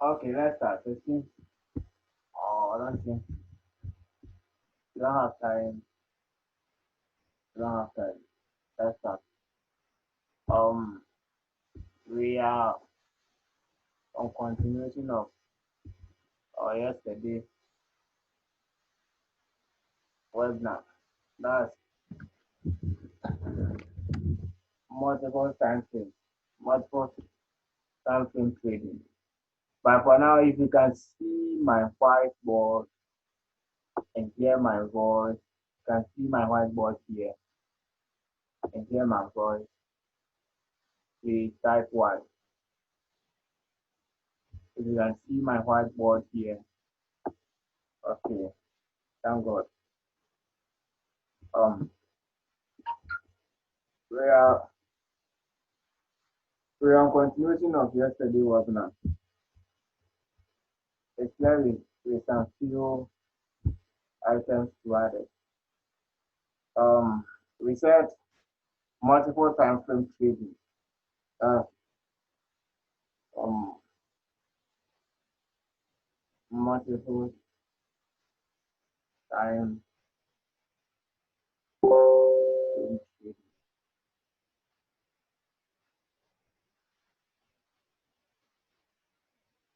Okay, let's start. 15. Oh, I don't think you don't have time. You don't have time. Let's start. Um, we are on continuation of yesterday webinar. That's multiple time frames, multiple time frame trading. But for now, if you can see my whiteboard and hear my voice, you can see my whiteboard here and hear my voice. Please type one. If you can see my whiteboard here, okay, thank God. Um, we are on continuation of yesterday webinar. It's clear with some few items to add it. We said multiple time frame trading. Uh, um, multiple time frame trading.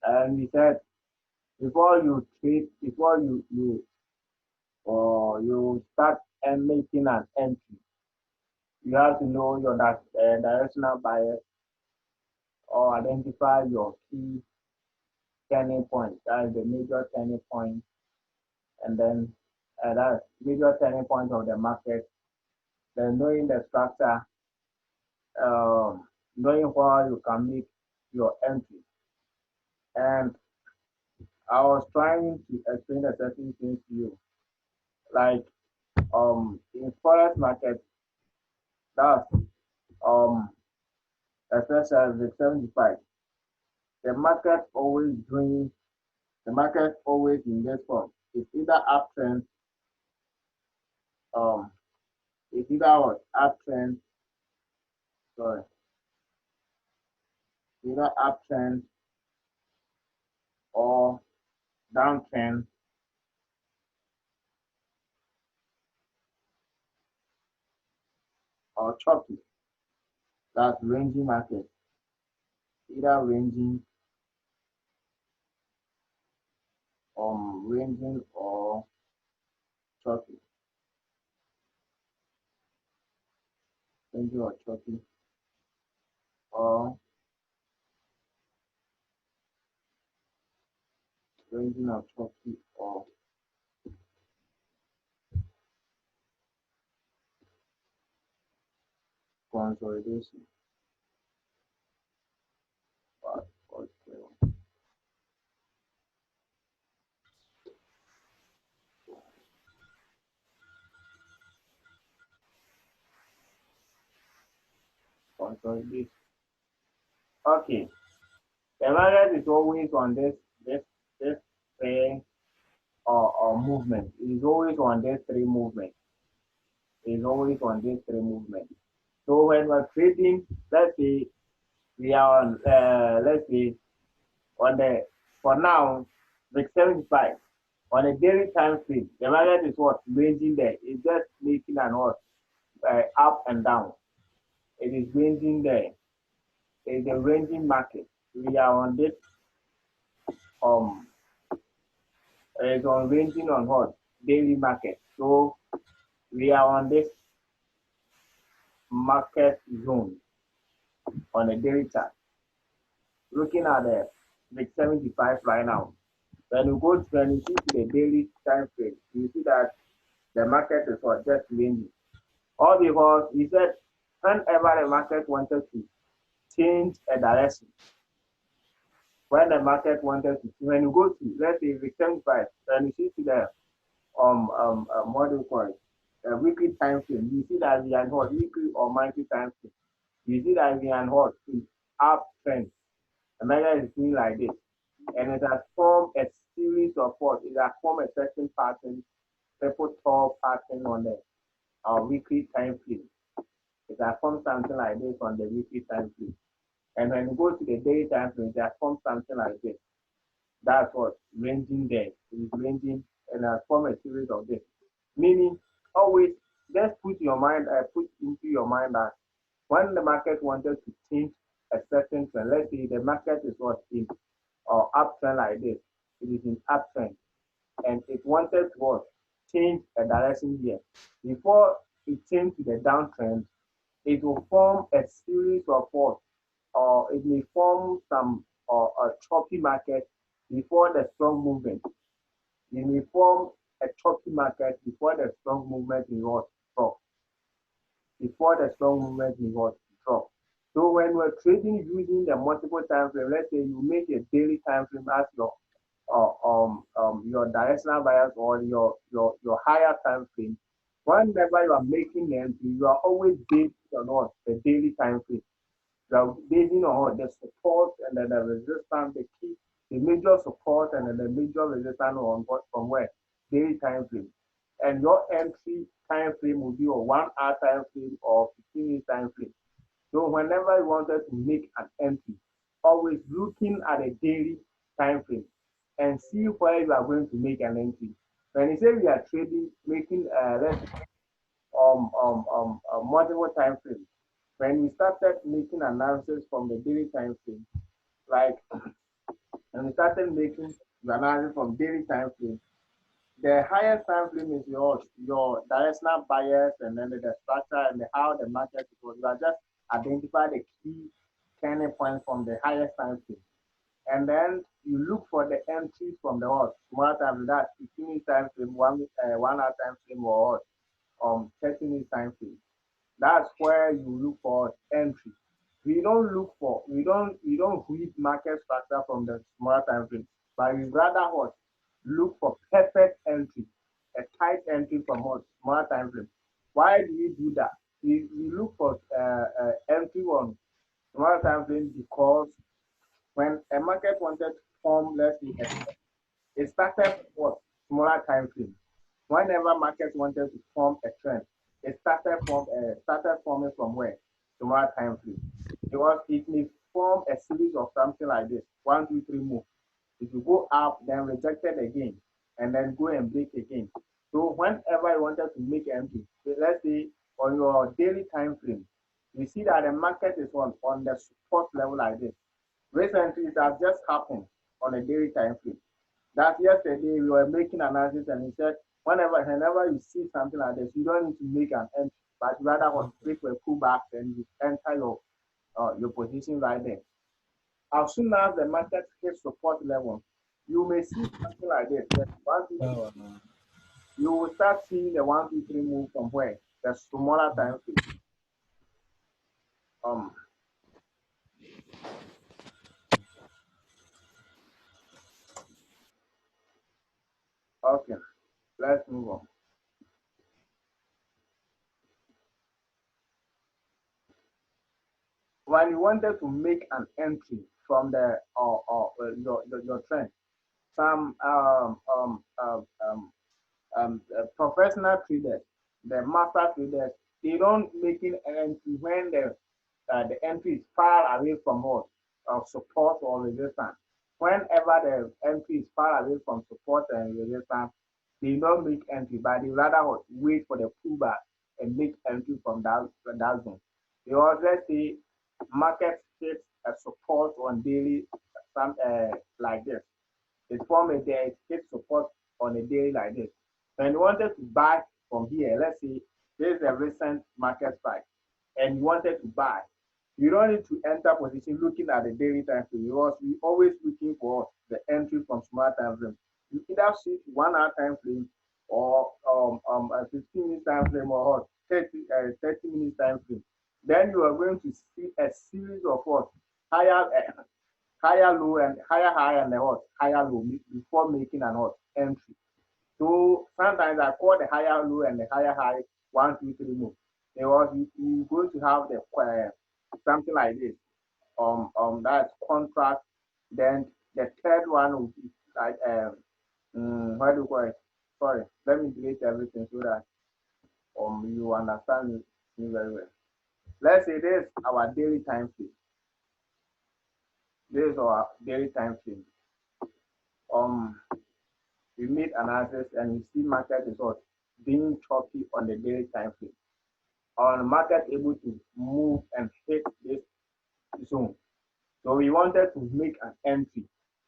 And we said before you trade, before you start and making an entry, you have to know your directional bias or identify your key turning point. That is the major turning point, and then that's major turning point of the market. Then knowing the structure, knowing where you can make your entry. And I was trying to explain a certain things to you, like in forex market, that's especially the 75. The market always doing the market always in this form. It's either uptrend, um, it's either what uptrend, sorry, either uptrend or downtrend or choppy. That's ranging market, either ranging or choppy, ranging or choppy, or ranging or choppy or consolidation. Okay. Consolidation. Okay. The market is always on this thing or movement. It is always on this three movement. It is always on this three movement. So when we're trading, let's say we are on let's say on the for now the 75 on a daily time frame, the market is what ranging there. It's just making an what up and down. It is ranging there. It's a ranging market. We are on this um it's on ranging on what daily market. So we are on this market zone on a daily chart. Looking at the 75 right now. When you see to the daily time frame, you see that the market is what just ranging. All because he said whenever the market wanted to change a direction, when you go to let's say the 75, and you see to the what do you call it, weekly time frame, you see that we are what weekly or monthly time frame. You see that we are what is uptrend. The market is doing like this, and it has formed a series of what it has formed a certain pattern, triple top pattern on the weekly time frame. It has formed something like this on the weekly time frame. And when you go to the daily time frame, it has formed something like this. That's what ranging there. It is ranging and form a series of this. Meaning, always just put into your mind that when the market wanted to change a certain trend, let's say the market is what in or uptrend like this, it is in uptrend, and it wanted to what change a direction here. Before it changed to the downtrend, it will form a series of what, or it may form some a choppy market before the strong movement. It may form a choppy market before the strong movement in what drop. Before the strong movement in what drop. So when we're trading using the multiple time frame, let's say you make a daily time frame as your directional bias or your higher time frame. Whenever you are making entry, you are always based on what the daily time frame. You are basing on the support and then the resistance, the key, the major support and then the major resistance on what from where daily time frame. And your entry time frame will be a 1 hour time frame or 15 minute time frame. So whenever you wanted to make an entry, always looking at a daily time frame and see where you are going to make an entry. When you say we are trading, making let's multiple time frame. When we started making analysis from the daily time frame, like when we started making the analysis from daily time frame, the highest time frame is your directional bias and then the structure and how the market is going. You are just identify the key turning points from the highest time frame. And then you look for the entries from the what small time frame, that 15 minute time frame, 1 hour time frame or 30 minute time frame. That's where you look for entry. We don't read market structure from the smaller time frame, but we rather what look for perfect entry, a tight entry from what smaller time frame. Why do we do that? We look for entry on smaller time frame because when a market wanted to form, let's say, it started what smaller time frame. Whenever market wanted to form a trend, it started forming from where smaller time frame. Because it may form a series of something like this: 1, 2, 3 move. If you go up, then rejected again, and then go and break again. So whenever you wanted to make entry, so let's say on your daily time frame, you see that the market is on the support level like this. Recently, it has just happened on a daily time frame. That yesterday we were making analysis and he said, whenever you see something like this, you don't need to make an entry, but rather what wait for a pullback and you enter your position right there. As soon as the market hits support level, you may see something like this. Yes, 1, 2, 3. You will start seeing the 1, 2, 3 move from where the smaller time frame. Um, okay, let's move on. When you wanted to make an entry from the your trend, some professional traders, the master traders, they don't making entry when the entry is far away from what support or resistance. Whenever the entry is far away from support and resistance, they don't make entry, but they rather what, wait for the pullback and make entry from that zone. Because let's say market hits a support on daily some like this. It form a day, it hits support on a day like this. And you wanted to buy from here, let's say this is a recent market spike, and you wanted to buy. You don't need to enter position looking at the daily time frame because we always looking for the entry from small time frame. You either see 1 hour time frame or a 15 minute time frame or 30 minutes time frame. Then you are going to see a series of what higher higher low and higher high and the what higher low before making an what entry. So sometimes I call the higher low and the higher high 1, 2, 3 move. Because you going to have the something like this. That's contract. Then the third one will be like what do you call it? Sorry, let me delete everything so that you understand me very well. Let's say this is our daily time frame. This is our daily time frame. made analysis and we see market results being choppy on the daily time frame. On market able to move and hit this zone. So we wanted to make an entry.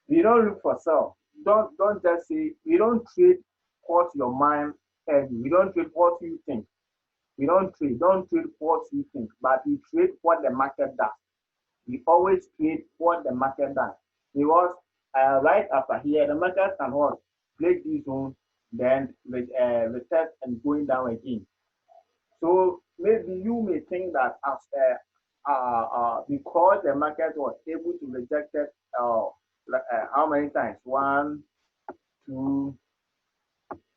We don't look for sell. Don't just say we don't trade what your mind tells you. We don't trade what you think. We don't trade what you think, but we trade what the market does. We always trade what the market does. Because right after here, the market can what? Break this zone, then retest and going down again. So maybe you may think that as because the market was able to reject it how many times? One, two,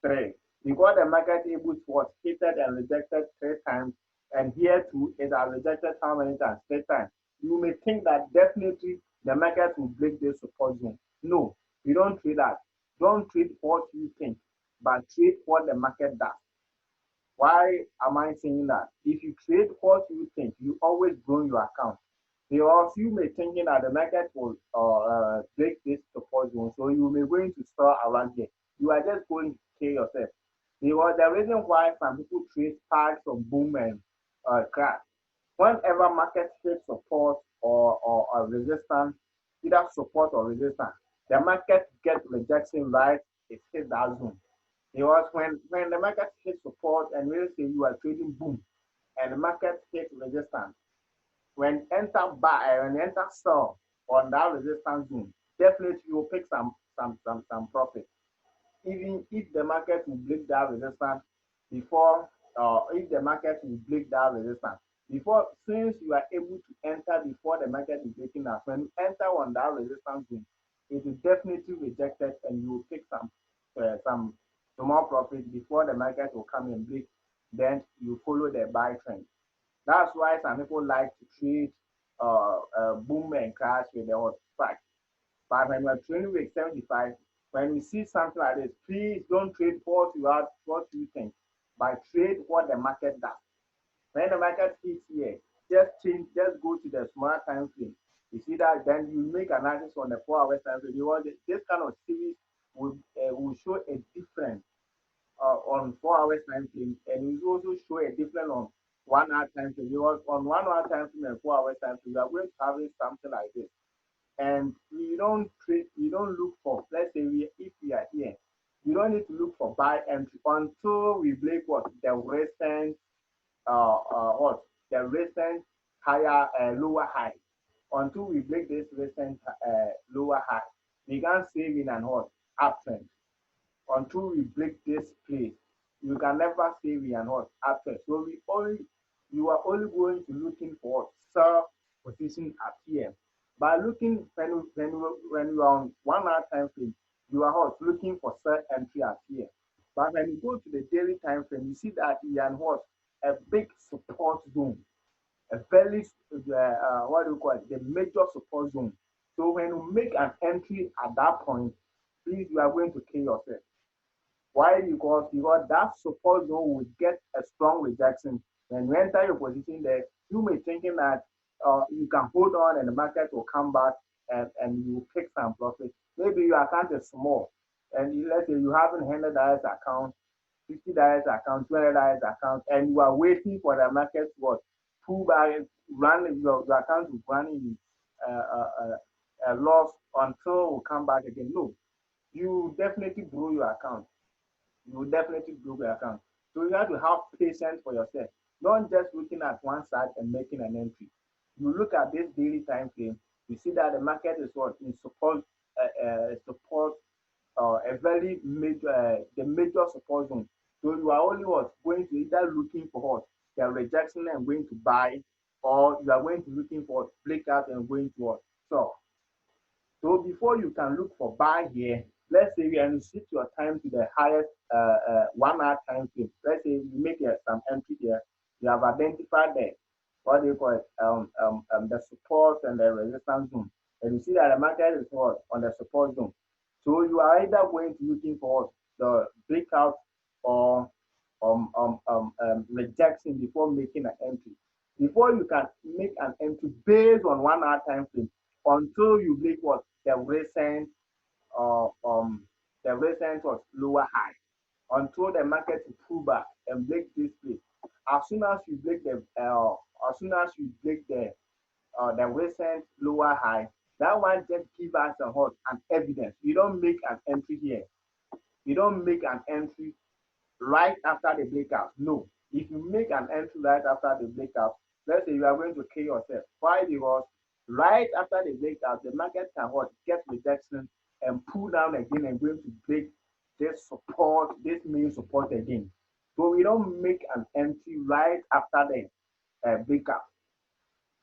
three. Because the market able to was hated and rejected three times, and here too it has rejected how many times? Three times. You may think that definitely the market will break this support zone. No, we don't trade that. Don't trade what you think, but trade what the market does. Why am I saying that? If you trade what you think, you always grow your account. Because you may thinking that the market will break this support zone, so you may going to store around here. You are just going to kill yourself. Because the reason why some people trade spikes of boom and crash, whenever market hits support or resistance, either support or resistance, the market gets rejection right, it hits that zone. Because when the market hits support and we say you are trading boom and the market hits resistance, when enter sell on that resistance zone, definitely you will pick some profit. Even if the market will break that resistance before, if the market will break that resistance before, since you are able to enter before the market is breaking out, when you enter on that resistance zone, it is definitely rejected and you will pick some small profit before the market will come and break. Then you follow the buy trend. That's why some people like to trade boom and crash with the hot spike. But when you're trading with 75, when you see something like this, please don't trade what you think, but trade what the market does. When the market hits here, just go to the smaller time frame. You see that, then you make analysis on the 4 hour time frame. Because this kind of series will show a difference on 4 hours time frame, and it will also show a difference on 1 hour time frame. Because on 1 hour time frame and 4 hours time frame, you are going to have something like this. And we don't look for, let's say if we are here, we don't need to look for buy entry until we break what? What? The recent higher, lower high. Until we break this recent lower high, we can save in an what? Uptrend. Until we break this place, you can never say we are not after. So you are only going to looking for sell position up here. By looking when you are on 1 hour time frame, you are what? Looking for sell entry up here. But when you go to the daily time frame, you see that we are what? A big support zone, a very what do you call it? The major support zone. So when you make an entry at that point, please you are going to kill yourself. Why? Because that support zone will get a strong rejection. When you enter your position there, you may thinking that you can hold on and the market will come back and you pick some profit. Maybe your account is small and let's say you have $100 account, $50 account, $200 account, and you are waiting for the market to what? Pull back, your account is running loss until it will come back again. No, you definitely grow your account. You will definitely grow your account. So you have to have patience for yourself. Don't just looking at one side and making an entry. You look at this daily time frame, you see that the market is what in support a very major the major support zone. So you are only what going to either looking for what the rejection and going to buy, or you are going to looking for breakout and going to what sell. So before you can look for buy here, let's say you shift your time to the highest 1 hour time frame. Let's say you make some entry here. You have identified the what do you call it? The support and the resistance zone. And you see that the market is what on the support zone. So you are either going to looking for the breakout or rejection before making an entry. Before you can make an entry based on 1 hour time frame until you make what the recent uh, um the recent was lower high until the market will pull back and break this place. As soon as you break as soon as you break the recent lower high, that one just give us an evidence. You don't make an entry here. You don't make an entry right after the breakout. No. If you make an entry right after the breakout, let's say you are going to kill yourself. Why? Because right after the breakout, the market can get rejection and pull down again and going to break this support, this main support again. So we don't make an entry right after the breakout.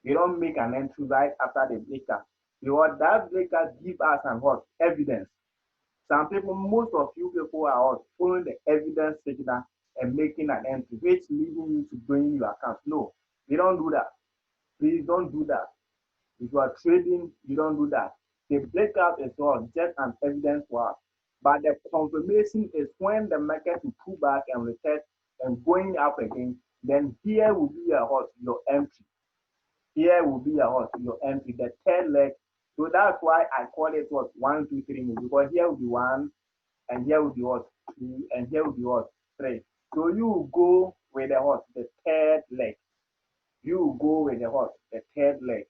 We don't make an entry right after the breakout. Because that breakout give us evidence. Some people, most of you people are following the evidence signal and making an entry, which leading you to bring your account. No, we don't do that. Please don't do that. If you are trading, you don't do that. The breakout is just an evidence for us. But the confirmation is when the market will pull back and retest and going up again, then here will be your entry. Here will be your entry, the third leg. So that's why I call it 1, 2, 3 move, because here will be one, and here will be two, and here will be three. So you go with the third leg. You go with the third leg.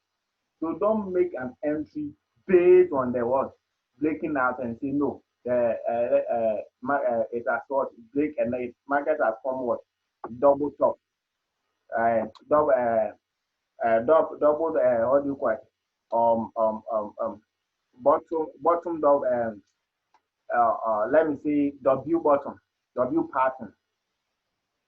So don't make an entry based on the breaking out and say no. It has break and it market has come double top, double double what do you call it? Bottom dog let me see W bottom, W pattern.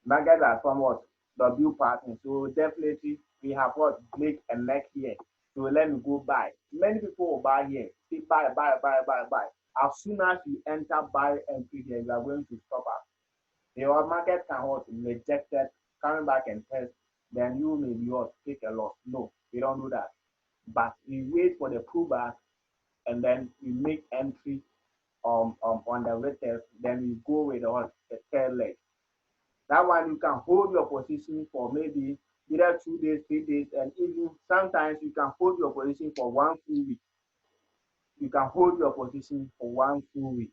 Market are somewhat W pattern. So definitely we have break and neck here. So let me go buy. Many people will buy here. See buy, buy, buy, buy, buy. As soon as you enter buy entry here, you are going to stop out. The market can reject it, coming back and test, then you may be take a loss. No, we don't do that. But we wait for the pullback and then we make entry on the retest, then we go with the third leg. That one you can hold your position for maybe either 2 days, 3 days, and even sometimes you can hold your position for 1 full week. You can hold your position for 1 full week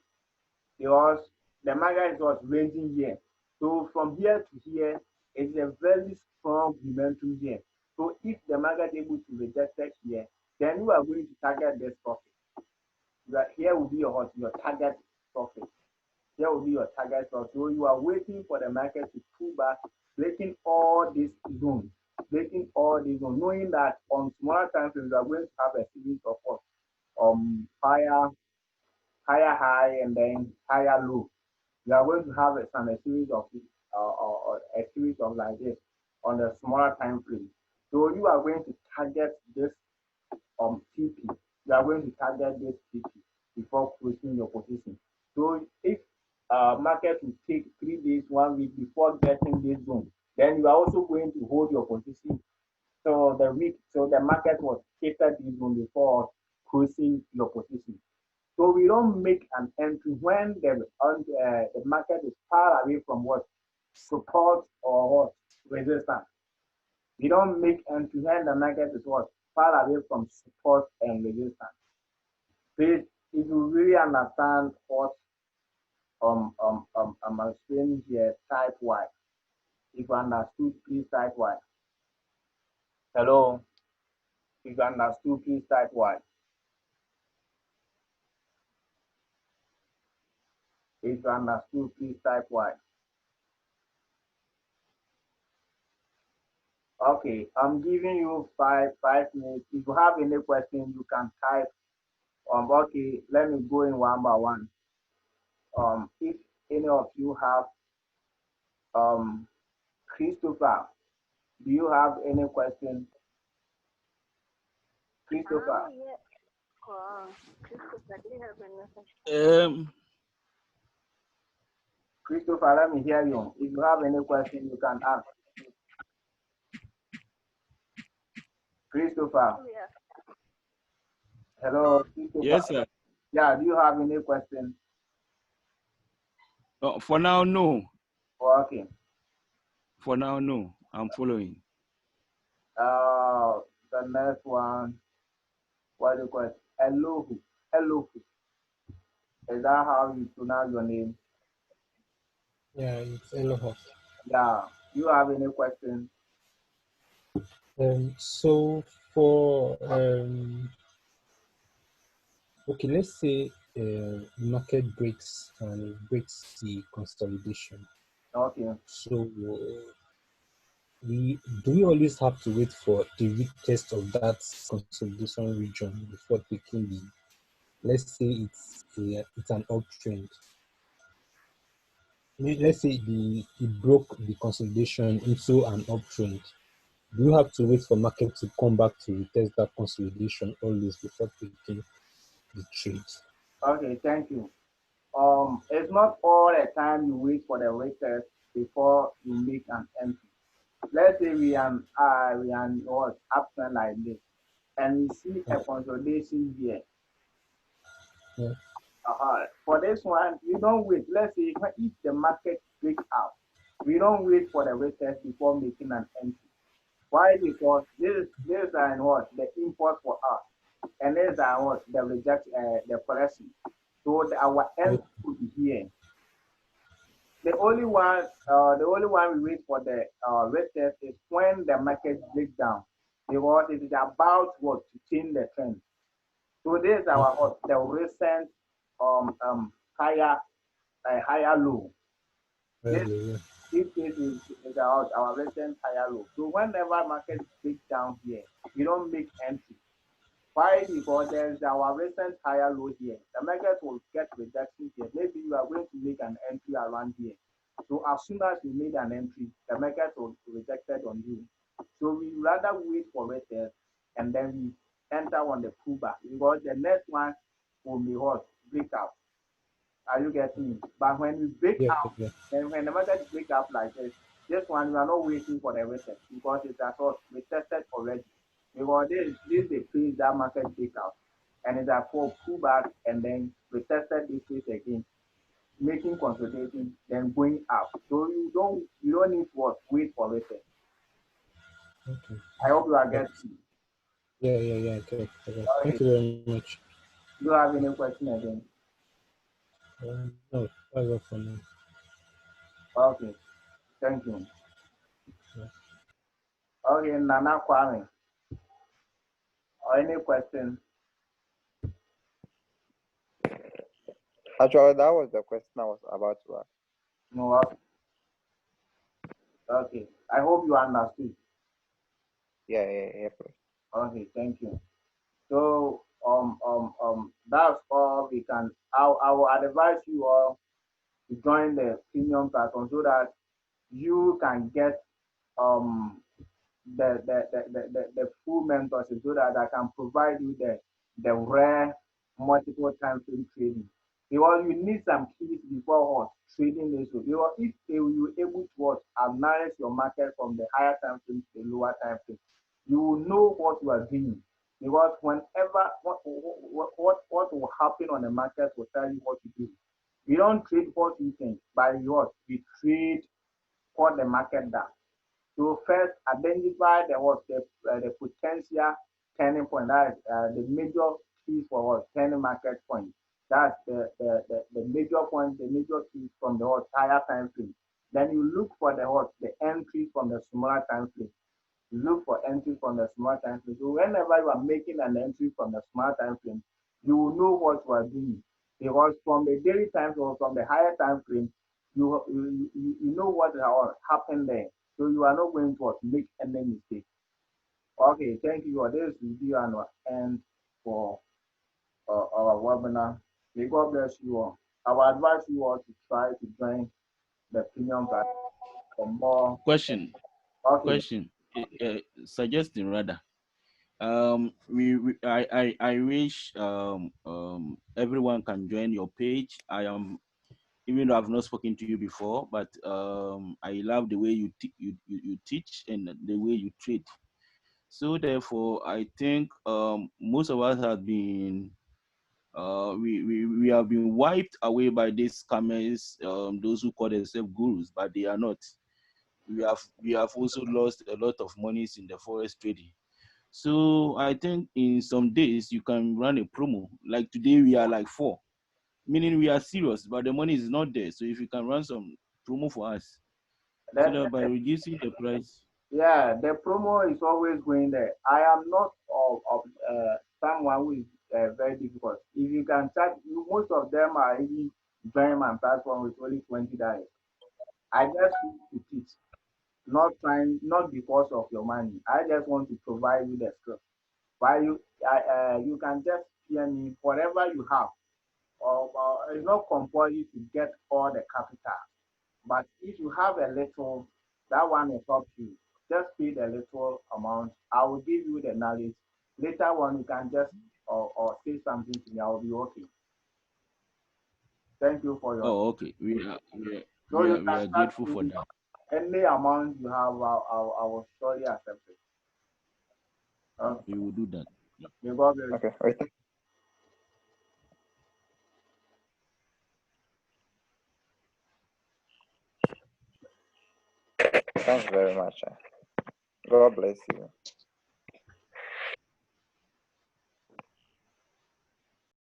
because the market is ranging here. So from here to here, it's a very strong momentum here. So if the market is able to reject it here, then you are going to target this profit. Here will be your target profit. Here will be your target profit. So you are waiting for the market to pull back, breaking all these zones, knowing that on smaller time frames you are going to have a series of higher high and then higher low. You are going to have a series of a series of like this on the smaller time frame. So you are going to target this TP. You are going to target this TP before closing your position. So if market will take 3 days, 1 week before getting this zone, then you are also going to hold your position. So the market was catered this zone before closing your position. So we don't make an entry when the market is far away from what support or what resistance. We don't make entry when the market is what far away from support and resistance. Please, if you really understand what I'm explaining here, type Y. If you understood, please type Y. Hello. If you understood, please type Y. If you understood, please type Y. Okay, I'm giving you five minutes. If you have any question, you can type. Okay, let me go in one by one. If any of you have Christopher, do you have any question? Christopher. Yeah. Oh, Christopher, do you have any question? Christopher, let me hear you. If you have any question, you can ask. Christopher. Yeah. Hello, Christopher. Yes, sir. Yeah, do you have any question? For now, no. Oh, okay. For now, no. I'm following. The next one. What do you call it? Elohu. Elohu. Is that how you pronounce your name? Yeah, it's Elohos. Yeah. You have any question? So for okay, let's say the market breaks and breaks the consolidation. Okay. So we always have to wait for the retest of that consolidation region before taking the, let's say it's an uptrend. Let's say it broke the consolidation into an uptrend. Do you have to wait for market to come back to retest that consolidation always before taking the trade? Okay. Thank you. It's not all the time you wait for the retest before you make an entry. Let's say we are what uptrend like this, and we see a consolidation here. Yeah. For this one, we don't wait. Let's say if the market breaks out, we don't wait for the retest before making an entry. Why? Because this are what the import for us, and these are what the reject the correction. So our entry will be here. The only one we wait for the retest is when the market breaks down, because it is about what to change the trend. So this is our what the recent higher higher low. This is our recent higher low. So whenever market breaks down here, we don't make entry. Why? Because there's our recent higher low here. The market will get rejection here. Maybe you are going to make an entry around here. So as soon as you made an entry, the market will be rejected on you. So we rather wait for retest and then we enter on the pullback, because the next one will be what? Breakout. Are you getting me? But when we break Yeah, out, yeah. and when the market break out like this one we are not waiting for the retest, because it has what we tested already. Because this is the phase that market break out, and it's a for pullback, and then we tested this phase again, making consolidation, then going up. So you don't need to wait for retest. Okay. I hope you are But getting. yeah. Okay. Thank Okay. you very much. Do you have any question again? No, that's all for now. Okay. Thank you. Yeah. Okay, Nana Kwame. Or any question? Actually, that was the question I was about to ask. No. Okay. I hope you understood. Yeah. Please. Okay, thank you. So that's all we can. I will advise you all to join the premium platform so that you can get um the full mentorship, so that I can provide you the rare multiple time frame trading. Because you need some keys before us trading this. Because if you able to analyze your market from the higher time frame to the lower time frame, you will know what you are doing. Because whenever what will happen on the market will tell you what to do. We don't trade what we think, by what we trade what the market does. So first identify the potential turning point. That is the major keys for what turning market point. That's the major point, the major keys from the higher time frame. Then you look for the entry from the smaller time frame. You look for entry from the smaller time frame. So whenever you are making an entry from the smaller time frame, you will know what you are doing. Because from the daily time frame or from the higher time frame, you know what happened there. So you are not going to make any mistake. Okay, thank you. This video and for our webinar. May God bless you all. I will advise you all to try to join the premium platform for more. Question. Okay. Question. Suggesting rather. I wish everyone can join your page. I am, even though I've not spoken to you before, but I love the way you teach and the way you trade. So therefore, I think most of us have been we have been wiped away by these scammers, those who call themselves gurus, but they are not. We have also lost a lot of monies in the forex trading. So I think in some days you can run a promo. Like today we are like 4. meaning we are serious, but the money is not there. So if you can run some promo for us, so That, that by reducing the price. yeah, the promo is always going there. I am not of someone who is very difficult. If you can charge, most of them are even joining my platform with only $20. I just want to teach, not because of your money. I just want to provide you the skill. While you can just hear me whatever you have, or it's not compulsory to get all the capital. But if you have a little, that one will help you. Just pay the little amount. I will give you the knowledge. Later on, you can just or say something to me. I will be okay. Thank you for your. Oh, okay. So you We can are start grateful for with that. any amount you have. I will surely accept it. We will do that. May God bless you. Okay. Wait. Thanks very much. God bless you.